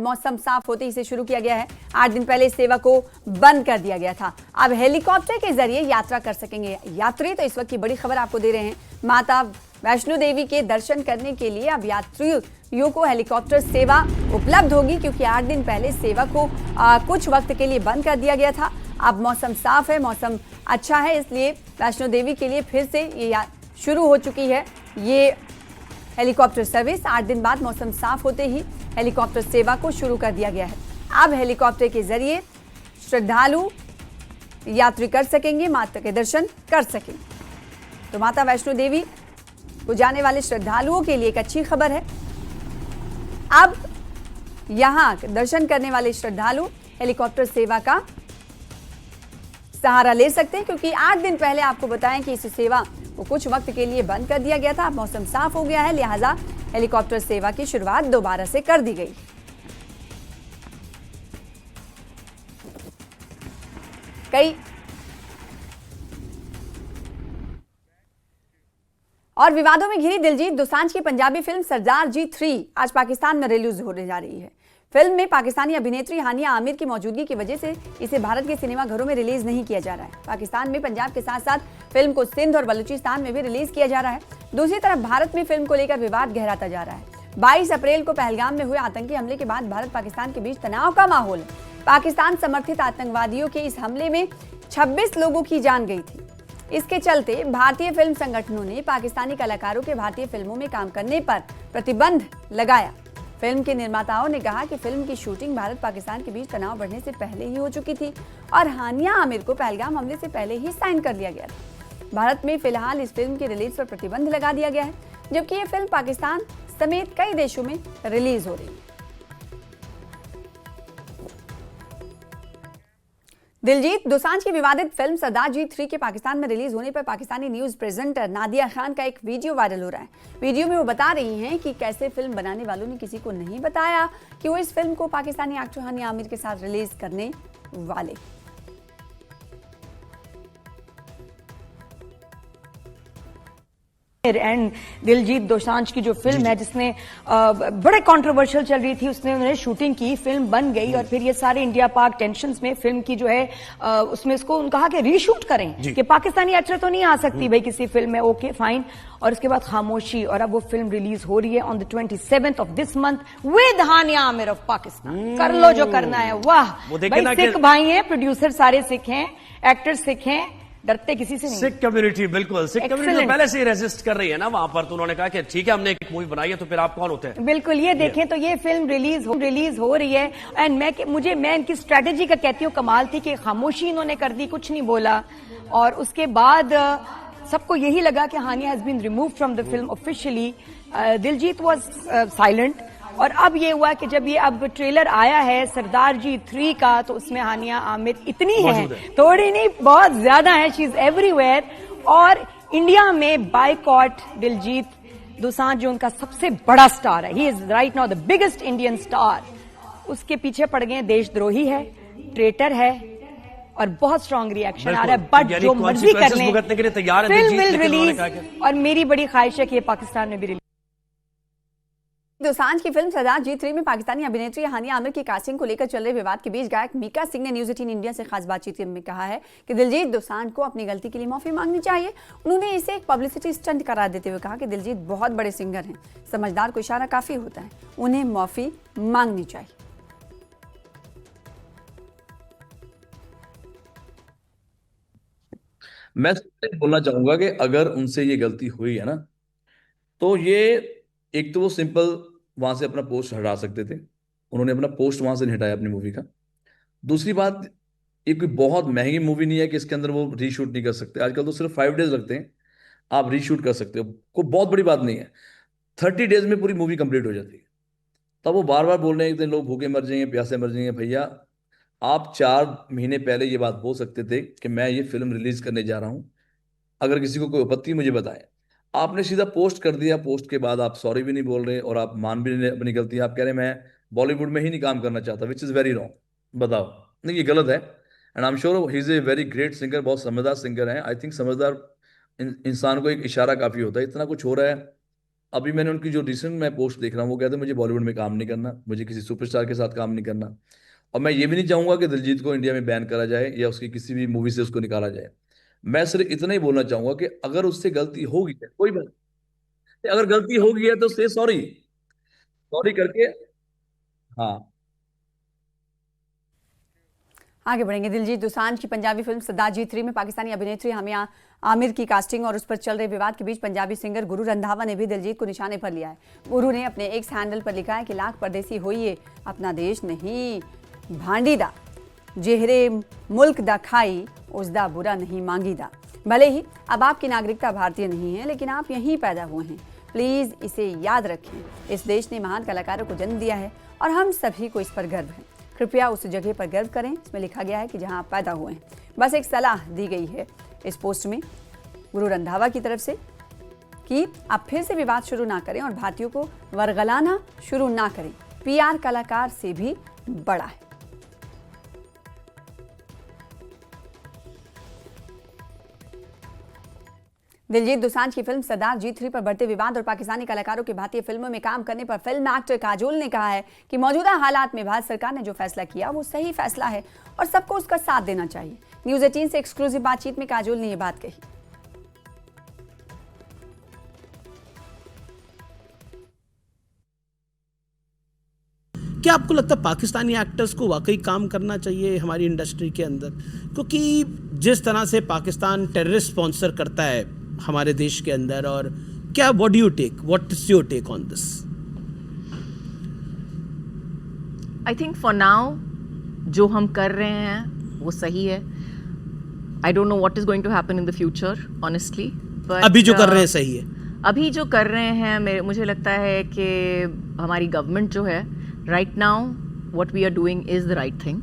मौसम साफ होते ही इसे शुरू किया गया है। 8 दिन पहले इस सेवा को बंद कर दिया गया था। अब हेलीकॉप्टर के जरिए यात्रा कर सकेंगे यात्री। तो इस वक्त की बड़ी खबर आपको दे रहे हैं, माता वैष्णो देवी के दर्शन करने के लिए अब यात्रियों को हेलीकॉप्टर सेवा उपलब्ध होगी, क्योंकि 8 दिन पहले इस सेवा को कुछ वक्त के लिए बंद कर दिया गया था। अब मौसम साफ है, मौसम अच्छा है, इसलिए वैष्णो देवी के लिए फिर से ये शुरू हो चुकी है ये हेलीकॉप्टर सर्विस। 8 दिन बाद मौसम साफ होते ही हेलीकॉप्टर सेवा को शुरू कर दिया गया है। अब हेलीकॉप्टर के जरिए श्रद्धालु यात्री कर सकेंगे, माता के दर्शन कर सकेंगे। तो माता वैष्णो देवी को जाने वाले श्रद्धालुओं के लिए एक अच्छी खबर है। अब यहां दर्शन करने वाले श्रद्धालु हेलीकॉप्टर सेवा का सहारा ले सकते हैं, क्योंकि 8 दिन पहले आपको बताएं कि इस सेवा को कुछ वक्त के लिए बंद कर दिया गया था। अब मौसम साफ हो गया है, लिहाजा हेलीकॉप्टर सेवा की शुरुआत दोबारा से कर दी गई। कई और विवादों में घिरी दिलजीत दोसांझ की पंजाबी फिल्म सरदार जी 3 आज पाकिस्तान में रिलीज होने जा रही है। फिल्म में पाकिस्तानी अभिनेत्री हानिया आमिर की मौजूदगी की वजह से इसे भारत के सिनेमाघरों में रिलीज नहीं किया जा रहा है। पाकिस्तान में पंजाब के साथ साथ फिल्म को सिंध और बलूचिस्तान में भी रिलीज किया जा रहा है। दूसरी तरफ भारत में फिल्म को लेकर विवाद गहराता जा रहा है। 22 अप्रैल को पहलगाम में हुए आतंकी हमले के बाद भारत पाकिस्तान के बीच तनाव का माहौल है। पाकिस्तान समर्थित आतंकवादियों के इस हमले में 26 लोगों की जान गई थी। इसके चलते भारतीय फिल्म संगठनों ने पाकिस्तानी कलाकारों के भारतीय फिल्मों में काम करने पर प्रतिबंध लगाया। फिल्म के निर्माताओं ने कहा कि फिल्म की शूटिंग भारत पाकिस्तान के बीच तनाव बढ़ने से पहले ही हो चुकी थी और हानिया आमिर को पहलगाम हमले से पहले ही साइन कर लिया गया था। भारत में फिलहाल इस फिल्म की रिलीज पर प्रतिबंध लगा दिया गया है, जबकि ये फिल्म पाकिस्तान समेत कई देशों में रिलीज हो रही है। दिलजीत दोसांझ की विवादित फिल्म सरदार जी 3 के पाकिस्तान में रिलीज होने पर पाकिस्तानी न्यूज प्रेजेंटर नादिया खान का एक वीडियो वायरल हो रहा है। वीडियो में वो बता रही हैं कि कैसे फिल्म बनाने वालों ने किसी को नहीं बताया कि वो इस फिल्म को पाकिस्तानी एक्टर हानिया आमिर के साथ रिलीज करने वाले। एंड दिलजीत दोसांझ की जो फिल्म है जिसने बड़े कंट्रोवर्शियल चल रही थी, उन्होंने शूटिंग की, फिल्म बन गई और फिर ये सारे इंडिया पाक टेंशन्स में फिल्म की जो है उसमें इसको कहा कि रीशूट करें कि पाकिस्तानी एक्टर तो नहीं आ सकती भाई किसी फिल्म में, ओके फाइन। और उसके बाद खामोशी, और अब वो फिल्म रिलीज हो रही है on the 27th of this month with Hania Aamir of Pakistan. कर लो जो करना है। वाह भाई, सिख भाई हैं, प्रोड्यूसर सारे सिख हैं, एक्टर सिख हैं, डरते किसी से नहीं। सिख कम्युनिटी, बिल्कुल सिख कम्युनिटी तो पहले से ही रेजिस्ट कर रही है ना वहां पर, तो उन्होंने कहा कि ठीक है हमने एक मूवी बनाई है तो फिर आप कौन होते हैं। बिल्कुल, ये देखें तो ये फिल्म रिलीज हो रही है। एंड मैं इनकी स्ट्रेटेजी का कहती हूँ कमाल थी कि खामोशी इन्होंने कर दी, कुछ नहीं बोला, और उसके बाद सबको यही लगा कि Hania has been remove from the film officially. Diljit was silent, और अब ये हुआ कि जब ये अब ट्रेलर आया है सरदार जी 3 का, तो उसमें हानिया आमिर इतनी है, थोड़ी नहीं बहुत ज्यादा है, शी इज एवरीवेयर। और इंडिया में बायकॉट दिलजीत दोसांझ जो उनका सबसे बड़ा स्टार है, he is right now the biggest Indian star, उसके पीछे पड़ गए देशद्रोही है, ट्रेटर है, और बहुत स्ट्रांग रिएक्शन आ रहा है। बट जो मर्जी कर लें, फिल्म विल रिलीज, और मेरी बड़ी ख्वाहिश है कि ये पाकिस्तान में भी रिलीज। दोसांझ की फिल्म सरदार जी 3 में पाकिस्तानी अभिनेत्री हानिया आमिर की कास्टिंग को लेकर चल रहे विवाद के बीच गायक मीका सिंह ने न्यूज 18 इंडिया से खास बातचीत में कहा है कि दिलजीत दोसांझ को अपनी गलती के लिए माफी मांगनी चाहिए। उन्होंने इसे एक पब्लिसिटी स्टंट करार देते हुए कहा कि दिलजीत बहुत बड़े सिंगर हैं, समझदार को इशारा काफी होता है, उन्हें माफी मांगनी चाहिए। मैं बोलना चाहूंगा कि अगर उनसे ये गलती हुई है ना, तो ये एक तो वो सिंपल वहां से अपना पोस्ट हटा सकते थे, उन्होंने अपना पोस्ट वहां से नहीं हटाया अपनी मूवी का। दूसरी बात, ये कोई बहुत महंगी मूवी नहीं है कि इसके अंदर वो रीशूट नहीं कर सकते। आजकल तो सिर्फ 5 डेज लगते हैं, आप रीशूट कर सकते हो, कोई बहुत बड़ी बात नहीं है। 30 डेज में पूरी मूवी कंप्लीट हो जाती है। तब वो बार बार बोल रहे हैं कि लोग भूखे मर जाएंगे, प्यासे मर जाएंगे। भैया, आप 4 महीने पहले ये बात बोल सकते थे कि मैं ये फिल्म रिलीज करने जा रहा हूं, अगर किसी को कोई आपत्ति मुझे बताए। आपने सीधा पोस्ट कर दिया, पोस्ट के बाद आप सॉरी भी नहीं बोल रहे और आप मान भी नहीं अपनी गलती। आप कह रहे मैं बॉलीवुड में ही नहीं काम करना चाहता, विच इज़ वेरी रॉन्ग। बताओ, नहीं ये गलत है। And I am sure he is a very great singer, बहुत समझदार सिंगर है। आई थिंक समझदार इंसान को एक इशारा काफ़ी होता है। इतना कुछ हो रहा है, अभी मैंने उनकी जो रिसेंट मैं पोस्ट देख रहा हूँ, वो कहते हैं मुझे बॉलीवुड में काम नहीं करना, मुझे किसी सुपरस्टार के साथ काम नहीं करना। और मैं ये भी नहीं चाहूंगा कि दिलजीत को इंडिया में बैन करा जाए या उसकी किसी भी मूवी से उसको निकाला जाए। मैं सिर्फ इतना ही बोलना चाहूंगा कि अगर उससे गलती होगी है, कोई बात नहीं, अगर गलती होगी है तो से सॉरी, सॉरी करके। हाँ। आगे बढ़ेंगे। दिलजीत दोसांझ की पंजाबी फिल्म सरदार जी 3 में पाकिस्तानी अभिनेत्री हामिया आमिर की कास्टिंग और उस पर चल रहे विवाद के बीच पंजाबी सिंगर गुरु रंधावा ने भी दिलजीत को निशाने पर लिया है। गुरु ने अपने एक्स हैंडल पर लिखा है कि लाख परदेसी होइए, अपना देश नहीं भांडीदा, जेहरे मुल्क दा खाई उसदा बुरा नहीं मांगीदा। भले ही अब आपकी नागरिकता भारतीय नहीं है, लेकिन आप यहीं पैदा हुए हैं, प्लीज इसे याद रखें। इस देश ने महान कलाकारों को जन्म दिया है और हम सभी को इस पर गर्व है। कृपया उस जगह पर गर्व करें। इसमें लिखा गया है कि जहां आप पैदा हुए हैं। बस एक सलाह दी गई है इस पोस्ट में गुरु रंधावा की तरफ से कि आप फिर से विवाद शुरू ना करें और भारतीयों को वरगलाना शुरू ना करें। पीआर कलाकार से भी बड़ा है। दिलजीत दोसांझ की फिल्म सरदार जी 3 पर बढ़ते विवाद और पाकिस्तानी कलाकारों के भारतीय फिल्मों में काम करने पर फिल्म एक्टर काजोल ने कहा है कि मौजूदा हालात में भारत सरकार ने जो फैसला किया वो सही फैसला है और सबको उसका साथ देना चाहिए। न्यूज़ 18 से एक्सक्लूसिव बातचीत में काजोल ने ये बात कही। क्या आपको लगता है पाकिस्तानी एक्टर्स को वाकई काम करना चाहिए हमारी इंडस्ट्री के अंदर? क्योंकि जिस तरह से पाकिस्तान टेररिस्ट स्पॉन्सर करता है हमारे देश के अंदर, और क्या what do you take, what is your take on this? I think for now जो हम कर रहे हैं वो सही है। I don't know what is going to happen in the future honestly, but अभी जो कर रहे हैं सही है। अभी जो कर रहे हैं मुझे लगता है कि हमारी गवर्नमेंट जो है right now what we are doing is the right thing.